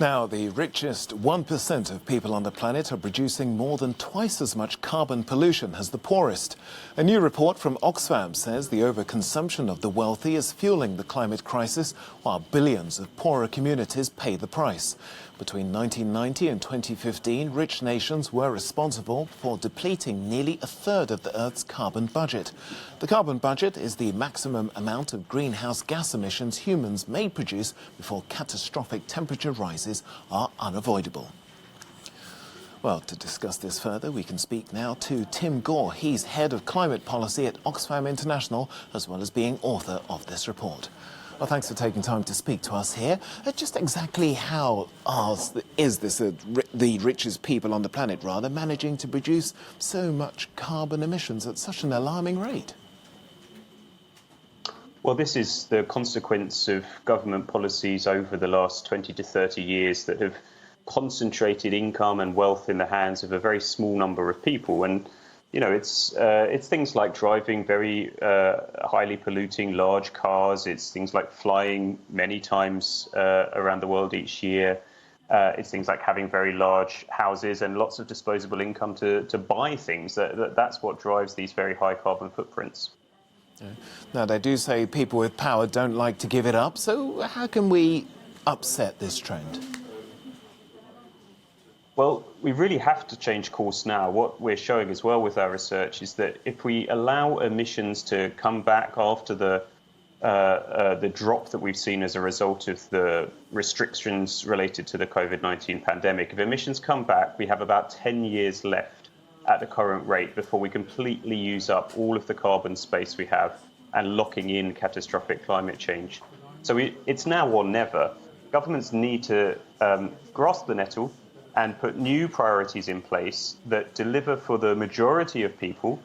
Now, the richest 1% of people on the planet are producing more than twice as much carbon pollution as the poorest. A new report from Oxfam says the overconsumption of the wealthy is fueling the climate crisis, while billions of poorer communities pay the price. Between 1990 and 2015, rich nations were responsible for depleting nearly a third of the Earth's carbon budget. The carbon budget is the maximum amount of greenhouse gas emissions humans may produce before catastrophic temperature rises are unavoidable. Well, to discuss this further, we can speak now to Tim Gore. He's head of climate policy at Oxfam International, as well as being author of this report. Well, thanks for taking time to speak to us here. Just exactly how is this the richest people on the planet, rather, managing to produce so much carbon emissions at such an alarming rate? Well, this is the consequence of government policies over the last 20 to 30 years that have concentrated income and wealth in the hands of a very small number of people. And, you know, it's things like driving very highly polluting large cars. It's things like flying many times around the world each year. It's things like having very large houses and lots of disposable income to buy things. That's what drives these very high carbon footprints. Now, they do say people with power don't like to give it up. So how can we upset this trend? Well, we really have to change course now. What we're showing as well with our research is that if we allow emissions to come back after the drop that we've seen as a result of the restrictions related to the COVID-19 pandemic, if emissions come back, we have about 10 years left at the current rate before we completely use up all of the carbon space we have and locking in catastrophic climate change. So it's now or never. Governments need to grasp the nettle and put new priorities in place that deliver for the majority of people,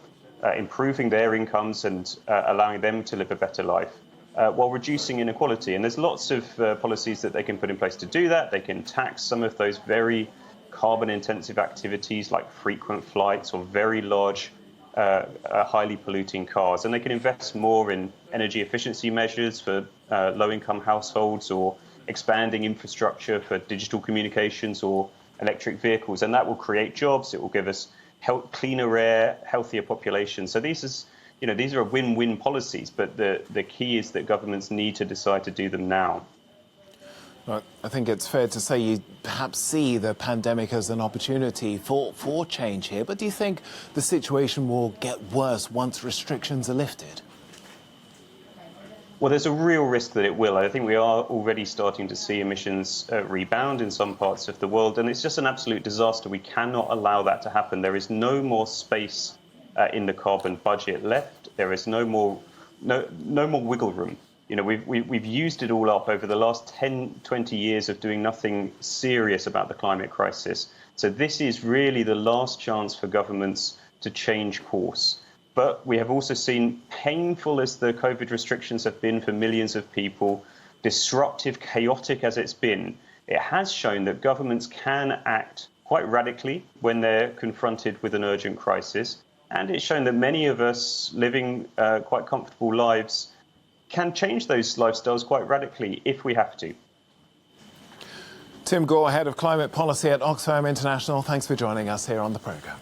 improving their incomes and allowing them to live a better life, while reducing inequality. And there's lots of policies that they can put in place to do that. They can tax some of those very carbon-intensive activities like frequent flights or very large, highly polluting cars. And they can invest more in energy efficiency measures for low-income households, or expanding infrastructure for digital communications or electric vehicles, and that will create jobs. It will give us cleaner air, healthier populations. So these are win-win policies, but the key is that governments need to decide to do them now. Well, I think it's fair to say you perhaps see the pandemic as an opportunity for change here, but do you think the situation will get worse once restrictions are lifted? Well, there's a real risk that it will. I think we are already starting to see emissions rebound in some parts of the world, and it's just an absolute disaster. We cannot allow that to happen. There is no more space in the carbon budget left. There is no more wiggle room. You know, we've used it all up over the last 10, 20 years of doing nothing serious about the climate crisis. So this is really the last chance for governments to change course. But we have also seen, painful as the COVID restrictions have been for millions of people, disruptive, chaotic as it's been, it has shown that governments can act quite radically when they're confronted with an urgent crisis. And it's shown that many of us living quite comfortable lives can change those lifestyles quite radically if we have to. Tim Gore, head of climate policy at Oxfam International, thanks for joining us here on the programme.